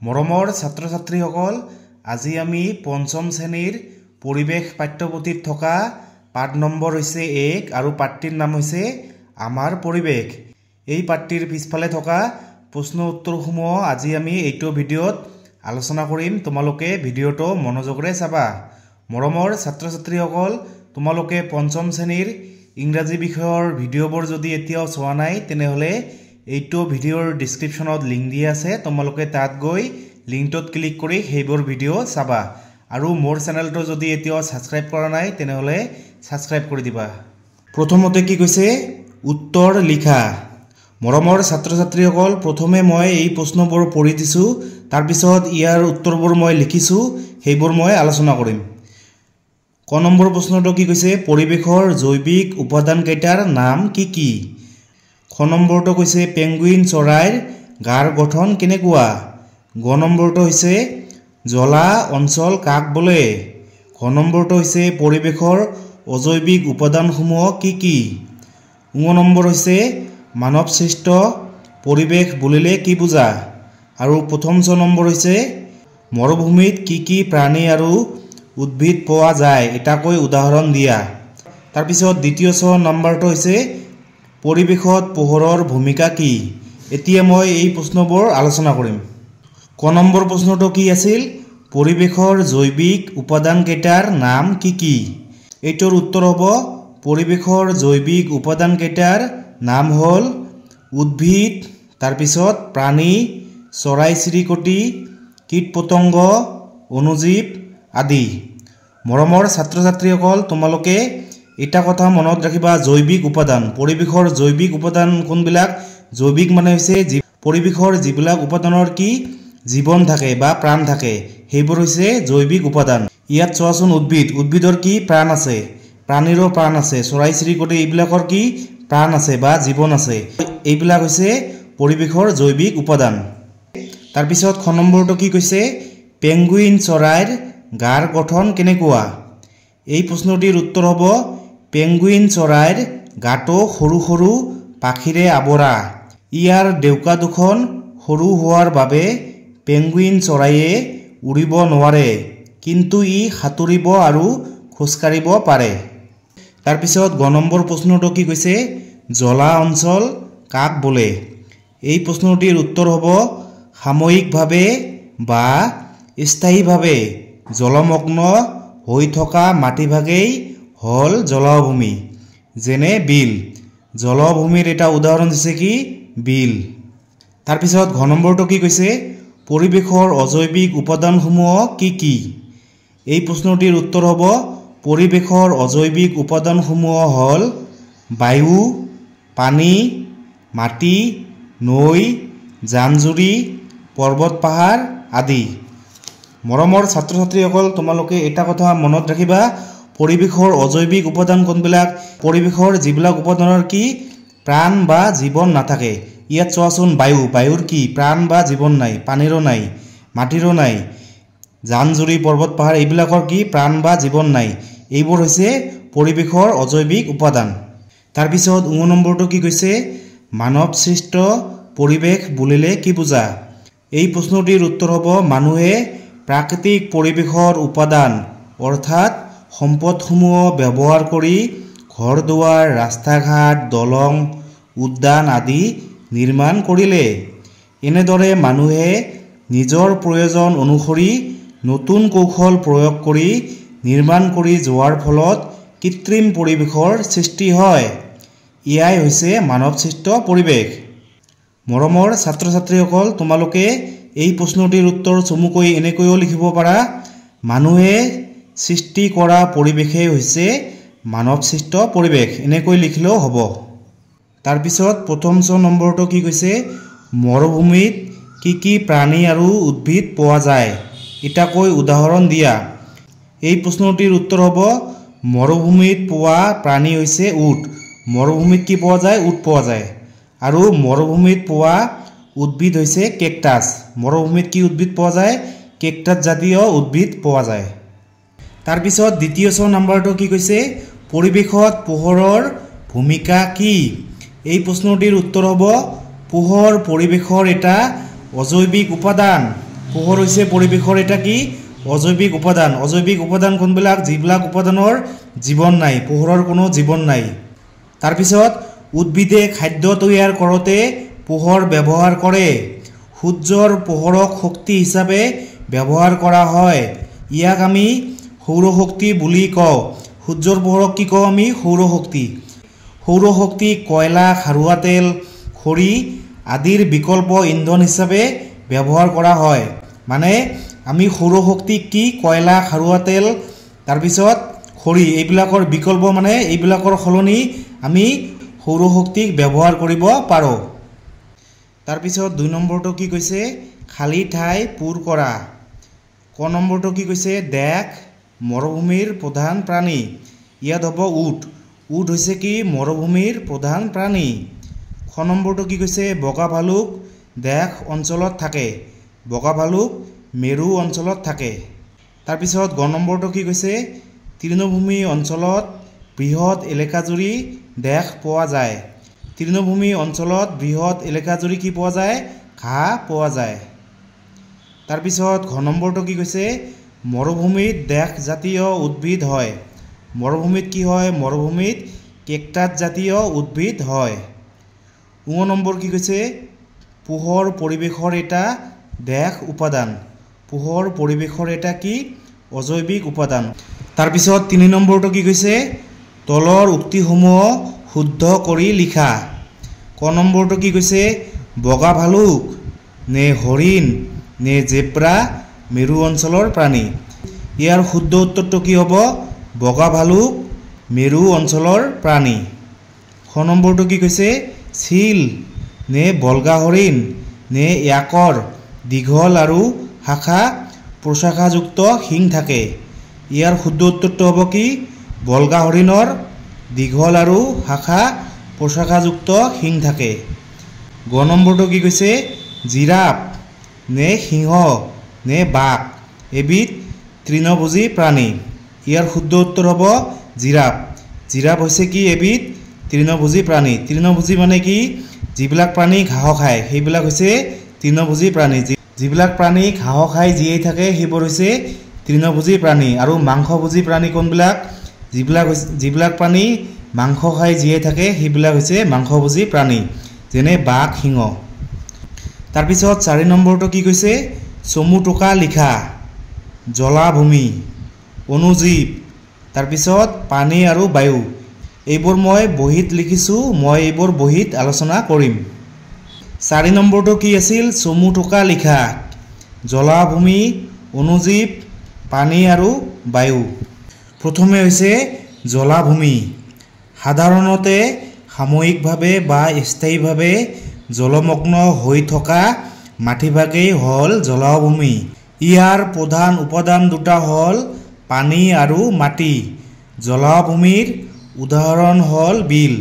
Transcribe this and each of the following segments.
মৰমৰ ছাত্ৰ ছাত্ৰীসকল, আজি আমি পঞ্চম শ্ৰেণীৰ পৰিৱেশ পাঠ্যপুথিত থকা পাঠ নম্বৰ হৈছে 1 আৰু পাঠটিৰ নাম হৈছে আমাৰ পৰিৱেশ। এই পাঠটিৰ পিছফালে থকা প্ৰশ্ন উত্তৰসমূহ আজি আমি এইটো ভিডিঅ'ত আলোচনা কৰিম। তোমালোকে ভিডিঅ'টো মনোযোগৰে চাবা। মৰমৰ ছাত্ৰ ছাত্ৰীসকল, তোমালোকে পঞ্চম শ্ৰেণীৰ ইংৰাজী বিষয়ৰ ভিডিঅ'বোৰ যদি এতিয়াও চোৱা নাই তেনেহ'লে এইটো ভিডিঅ'ৰ ডিসক্ৰিপশনত লিংক দিয়া আছে। তোমালোকে তাত গৈ লিংকটোত ক্লিক কৰি সেইবোৰ ভিডিঅ' চাবা আৰু মোৰ চেনেলটো যদি এতিয়াও সাবস্ক্ৰাইব কৰা নাই তেনেহ'লে সাবস্ক্ৰাইব কৰি দিবা। প্ৰথমতে কি কৈছে, উত্তৰ লিখা। মৰমৰ ছাত্ৰ ছাত্ৰীসকল, প্ৰথমে মই এই প্ৰশ্নবোৰ পঢ়ি দিছোঁ, তাৰ পিছত ইয়াৰ উত্তৰবোৰ মই লিখিছোঁ, সেইবোৰ মই আলোচনা কৰিম। ক নম্বৰ প্ৰশ্নটো কি কৈছে, পৰিৱেশৰ জৈৱিক উপাদান কেইটাৰ নাম কি কি? খ নম্বৰটো কৈছে পেঙ্গুইন চৰাইৰ গাৰ গঠন কেনেকুৱা? গ নম্বৰটো হৈছে জলা অঞ্চল কাক বোলে? ঘ নম্বৰটো হৈছে পৰিৱেশৰ অজৈৱিক উপাদানসমূহ কি কি? ঙ নম্বৰ হৈছে মানৱ সৃষ্ট পৰিৱেশ বুলিলে কি বুজা? আৰু প্ৰথম ছ নম্বৰ হৈছে মৰুভূমিত কি কি প্ৰাণী আৰু উদ্ভিদ পোৱা যায়, এটাকৈ উদাহৰণ দিয়া। তাৰপিছত দ্বিতীয় ছ নম্বৰটো হৈছে পৰিৱেশত পোহৰৰ ভূমিকা কি? এতিয়া মই এই প্ৰশ্নবোৰ আলোচনা কৰিম। ক নম্বৰ প্ৰশ্নটো কি আছিল, পৰিৱেশৰ জৈৱিক উপাদান কেইটাৰ নাম কি কি? এইটোৰ উত্তৰ হ'ব পৰিৱেশৰ জৈৱিক উপাদান কেইটাৰ নাম হ'ল উদ্ভিদ, তাৰপিছত প্ৰাণী, চৰাই চিৰিকটি, কীট পতংগ, অণুজীৱ আদি। মৰমৰ ছাত্ৰ ছাত্ৰীসকল, তোমালোকে এটা কথা মনত ৰাখিবা, জৈৱিক উপাদান, পৰিৱেশৰ জৈৱিক উপাদান কোনবিলাক? জৈৱিক মানে হৈছে পৰিৱেশৰ যিবিলাক উপাদানৰ কি জীৱন থাকে বা প্ৰাণ থাকে, সেইবোৰ হৈছে জৈৱিক উপাদান। ইয়াত চোৱাচোন উদ্ভিদৰ কি প্ৰাণ আছে, প্ৰাণীৰো প্ৰাণ আছে, চৰাই চিৰিকটি এইবিলাকৰ কি প্ৰাণ আছে বা জীৱন আছে, এইবিলাক হৈছে পৰিৱেশৰ জৈৱিক উপাদান। তাৰপিছত খ নম্বৰটো কি কৈছে, পেঙ্গুইন চৰাইৰ গাৰ গঠন কেনেকুৱা? এই প্ৰশ্নটিৰ উত্তৰ হ'ব পেঙ্গুইন চৰাইৰ গাটো সৰু সৰু পাখিৰে আৱৰা। ইয়াৰ ডেউকা দুখন সৰু হোৱাৰ বাবে পেঙ্গুইন চৰাইয়ে উৰিব নোৱাৰে, কিন্তু ই সাঁতুৰিব আৰু খোজকাঢ়িব পাৰে। তাৰপিছত গ নম্বৰ প্ৰশ্নটো কি কৈছে, জলা অঞ্চল কাক বোলে? এই প্ৰশ্নটিৰ উত্তৰ হ'ব সাময়িকভাৱে বা স্থায়ীভাৱে জলমগ্ন হৈ থকা মাটিভাগেই হ'ল জলাভূমি, যেনে বিল। জলভূমিৰ এটা উদাহৰণ দিছে কি বিল। তাৰপিছত ঘ নম্বৰটো কি কৈছে, পৰিৱেশৰ অজৈৱিক উপাদানসমূহ কি কি? এই প্ৰশ্নটিৰ উত্তৰ হ'ব পৰিৱেশৰ অজৈৱিক উপাদানসমূহ হ'ল বায়ু, পানী, মাটি, নৈ, জান-জুৰি, পৰ্বত পাহাৰ আদি। মৰমৰ ছাত্ৰ ছাত্ৰীসকল, তোমালোকে এটা কথা মনত ৰাখিবা, পৰিৱেশৰ অজৈৱিক উপাদান কোনবিলাক? পৰিৱেশৰ যিবিলাক উপাদানৰ কি প্ৰাণ বা জীৱন নাথাকে। ইয়াত চোৱাচোন বায়ুৰ কি প্ৰাণ বা জীৱন নাই, পানীৰো নাই, মাটিৰো নাই, জান-জুৰি, পৰ্বত পাহাৰ এইবিলাকৰ কি প্ৰাণ বা জীৱন নাই, এইবোৰ হৈছে পৰিৱেশৰ অজৈৱিক উপাদান। তাৰপিছত ঙ নম্বৰটো কি কৈছে, মানৱ সৃষ্ট পৰিৱেশ বুলিলে কি বুজা? এই প্ৰশ্নটিৰ উত্তৰ হ'ব মানুহে প্ৰাকৃতিক পৰিৱেশৰ উপাদান অৰ্থাৎ সম্পদসমূহ ব্যৱহাৰ কৰি ঘৰ দুৱাৰ, ৰাস্তা ঘাট, দলং, উদ্যান আদি নিৰ্মাণ কৰিলে। এনেদৰে মানুহে নিজৰ প্ৰয়োজন অনুসৰি নতুন কৌশল প্ৰয়োগ কৰি নিৰ্মাণ কৰি যোৱাৰ ফলত কৃত্ৰিম পৰিৱেশৰ সৃষ্টি হয়। এয়াই হৈছে মানৱ সৃষ্ট পৰিৱেশ। মৰমৰ ছাত্ৰ ছাত্ৰীসকল, তোমালোকে এই প্ৰশ্নটিৰ উত্তৰ চমুকৈ এনেকৈও লিখিব পাৰা, মানুহে সৃষ্টি কৰা পৰিৱেশেই হৈছে মানৱ সৃষ্ট পৰিৱেশ, এনেকৈ লিখিলেও হ'ব। তাৰপিছত প্ৰথম ছ নম্বৰটো কি কৈছে, মৰুভূমিত কি কি প্ৰাণী আৰু উদ্ভিদ পোৱা যায়, এটাকৈ উদাহৰণ দিয়া। এই প্ৰশ্নটিৰ উত্তৰ হ'ব মৰুভূমিত পোৱা প্ৰাণী হৈছে উট। মৰুভূমিত কি পোৱা যায়? উট পোৱা যায়। আৰু মৰুভূমিত পোৱা উদ্ভিদ হৈছে কেকটাছ। মৰুভূমিত কি উদ্ভিদ পোৱা যায়? কেকটাছ জাতীয় উদ্ভিদ পোৱা যায়। তাৰপিছত দ্বিতীয় ছ নম্বৰটো কি কৈছে, পৰিৱেশত পোহৰৰ ভূমিকা কি? এই প্ৰশ্নটিৰ উত্তৰ হ'ব পোহৰ পৰিৱেশৰ এটা অজৈৱিক উপাদান। পোহৰ হৈছে পৰিৱেশৰ এটা কি অজৈবিক উপাদান। অজৈবিক উপাদান কোনবিলাক যিবিলাক উপাদানৰ জীৱন নাই, পোহৰৰ কোনো জীৱন নাই। তাৰপিছত উদ্ভিদে খাদ্য তৈয়াৰ কৰোঁতে পোহৰ ব্যৱহাৰ কৰে। সূৰ্যৰ পোহৰক শক্তি হিচাপে ব্যৱহাৰ কৰা হয়। ইয়াক আমি সৌৰশক্তি বুলি কওঁ। সূৰ্যৰ পোহৰক কি কওঁ আমি সৌৰশক্তি। সৌৰশক্তি কয়লা, খাৰুৱা তেল, খৰি আদিৰ বিকল্প ইন্ধন হিচাপে ব্যৱহাৰ কৰা হয়। মানে আমি সৌৰশক্তিক কি কয়লা, খাৰুৱা তেল তাৰপিছত খৰি এইবিলাকৰ বিকল্প মানে এইবিলাকৰ সলনি আমি সৌৰশক্তিক ব্যৱহাৰ কৰিব পাৰোঁ। তাৰপিছত 2 নম্বৰটো কি কৈছে খালী ঠাই পূৰ কৰা। ক নম্বৰটো কি কৈছে দেশ মৰুভূমিৰ প্ৰধান প্ৰাণী। ইয়াত হ'ব উট। উট হৈছে কি মৰুভূমিৰ প্ৰধান প্ৰাণী। খ নম্বৰটো কি কৈছে বগা ভালুক দেশ অঞ্চলত থাকে। বগা ভালুক মেৰু অঞ্চলত থাকে। তাৰপিছত গ নম্বৰটো কি কৈছে তৃণভূমি অঞ্চলত বৃহৎ এলেকাজুৰি দেশ পোৱা যায়। তৃণভূমি অঞ্চলত বৃহৎ এলেকাজুৰি কি পোৱা যায় ঘাঁহ পোৱা যায়। তাৰপিছত ঘ নম্বৰটো কি কৈছে মৰুভূমিত দেশ জাতীয় উদ্ভিদ হয়। মৰুভূমিত কি হয় মৰুভূমিত কেকটাছ জাতীয় উদ্ভিদ হয়। ঙ নম্বৰ কি কৈছে পোহৰ পৰিৱেশৰ এটা দেশ উপাদান। পোহৰ পৰিৱেশৰ এটা কি অজৈবিক উপাদান। তাৰপিছত 3 নম্বৰটো কি কৈছে তলৰ উক্তিসমূহ শুদ্ধ কৰি লিখা। ক নম্বৰটো কি কৈছে বগা ভালুক নে হৰিণ নে জেব্ৰা মেৰু অঞ্চলৰ প্ৰাণী। ইয়াৰ শুদ্ধ উত্তৰটো কি হ'ব বগা ভালুক মেৰু অঞ্চলৰ প্ৰাণী। খ নম্বৰটো কি কৈছে চিল নে বলগা হৰিণ নে ইয়াকৰ দীঘল আৰু শাখা প্ৰশাখাযুক্ত শিং থাকে। ইয়াৰ শুদ্ধ উত্তৰটো হ'ব কি বলগা হৰিণৰ দীঘল আৰু শাখা প্ৰশাখাযুক্ত শিং থাকে। গ নম্বৰটো কি কৈছে জিৰাফ নে সিংহ নে বাঘ এবিধ তৃণভোজী প্ৰাণী। ইয়াৰ শুদ্ধ উত্তৰ হ'ব জিৰাফ। জিৰাফ হৈছে কি এবিধ তৃণভোজী প্ৰাণী। তৃণভোজী মানে কি যিবিলাক প্ৰাণী ঘাঁহ খায় সেইবিলাক হৈছে তৃণভোজী প্ৰাণী। যিবিলাক প্ৰাণী ঘাঁহ খাই জীয়াই থাকে সেইবোৰ হৈছে তৃণভোজী প্ৰাণী। আৰু মাংসভোজী প্ৰাণী কোনবিলাক যিবিলাক প্ৰাণী মাংস খাই জীয়াই থাকে সেইবিলাক হৈছে মাংসভোজী প্ৰাণী যেনে বাঘ সিংহ। তাৰপিছত 4 নম্বৰটো কি কৈছে চমু টোকা লিখা। জলাভূমি অনুজীৱ তাৰপিছত পানী আৰু বায়ু এইবোৰ মই বহীত লিখিছোঁ। মই এইবোৰ বহীত আলোচনা কৰিম। 4 নম্বৰটো কি আছিল চমু টোকা লিখা। জলাভূমি অনুজীৱ পানী আৰু বায়ু। প্ৰথমে হৈছে জলাভূমি। সাধাৰণতে সাময়িকভাৱে বা স্থায়ীভাৱে জলমগ্ন হৈ থকা মাটিভাগেই হ'ল জলাভূমি। ইয়াৰ প্ৰধান উপাদান দুটা হ'ল পানী আৰু মাটি। জলাভূমিৰ উদাহৰণ হ'ল বিল।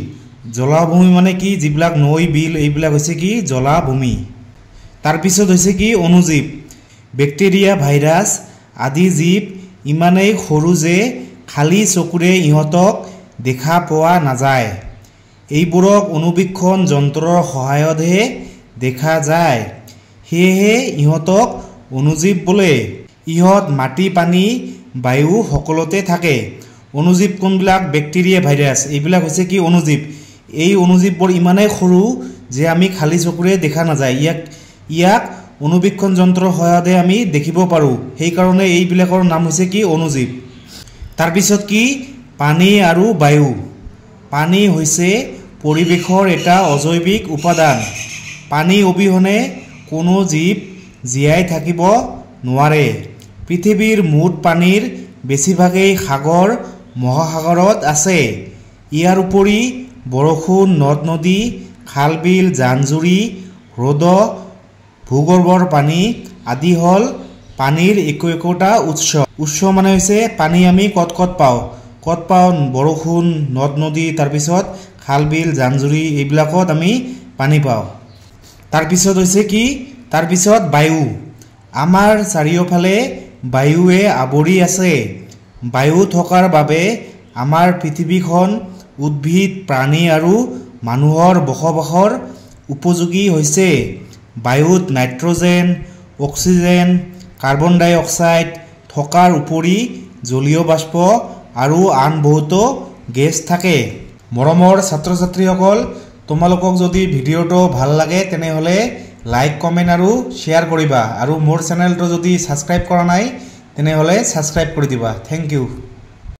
জলাভূমি মানে কি যিবিলাক নৈ বিল এইবিলাক হৈছে কি জলাভূমি। তাৰপিছত হৈছে কি অনুজীৱ। বেক্টেৰিয়া ভাইৰাছ আদি জীৱ ইমানেই সৰু যে খালী চকুৰে ইহঁতক দেখা পোৱা নাযায়। এইবোৰক অনুবীক্ষণ যন্ত্ৰৰ সহায়তহে দেখা যায়। সেয়েহে ইহঁতক অনুজীৱ বোলে। ইহঁত মাটি পানী বায়ু সকলোতে থাকে। অনুজীৱ কোনবিলাক বেক্টেৰিয়া ভাইৰাছ এইবিলাক হৈছে কি অনুজীৱ। এই অনুজীৱবোৰ ইমানেই সৰু যে আমি খালী চকুৰে দেখা নাযায়। ইয়াক অনুবীক্ষণ যন্ত্ৰৰ সহায়তে আমি দেখিব পাৰোঁ। সেইকাৰণে এইবিলাকৰ নাম হৈছে কি অনুজীৱ। তাৰপিছত কি পানী আৰু বায়ু। পানী হৈছে পৰিৱেশৰ এটা অজৈবিক উপাদান। পানী অবিহনে কোনো জীৱ জীয়াই থাকিব নোৱাৰে। পৃথিৱীৰ মুঠ পানীৰ বেছিভাগেই সাগৰ মহাসাগৰত আছে। ইয়াৰ উপৰি বৰষুণ নদ নদী খাল বিল জান জুৰি হ্ৰদ ভূগৰ্ভৰ পানী আদি হ'ল পানীৰ একোটা উৎস। উৎস মানে হৈছে পানী আমি ক'ত পাওঁ বৰষুণ নদ নদী তাৰপিছত খাল বিল জান জুৰি এইবিলাকত আমি পানী পাওঁ। তাৰপিছত হৈছে কি তাৰপিছত বায়ু। আমাৰ চাৰিওফালে বায়ুৱে আৱৰি আছে। বায়ু থকাৰ বাবে আমাৰ পৃথিৱীখন উদ্ভিদ প্ৰাণী আৰু মানুহৰ বসবাসৰ উপযোগী হৈছে। বায়ুত নাইট্ৰজেন অক্সিজেন, কাৰ্বন ডাই অক্সাইড থকাৰ উপৰি জলীয় বাষ্প আৰু আন বহুতো গেছ থাকে। মৰমৰ ছাত্ৰ ছাত্ৰীসকল, তোমালোকক যদি ভিডিঅ'টো ভাল লাগে তেনেহ'লে লাইক কমেণ্ট আৰু শ্বেয়াৰ কৰিবা আৰু মোৰ চেনেলটো যদি ছাবস্ক্ৰাইব কৰা নাই তেনেহ'লে ছাবস্ক্ৰাইব কৰি দিবা। Thank U.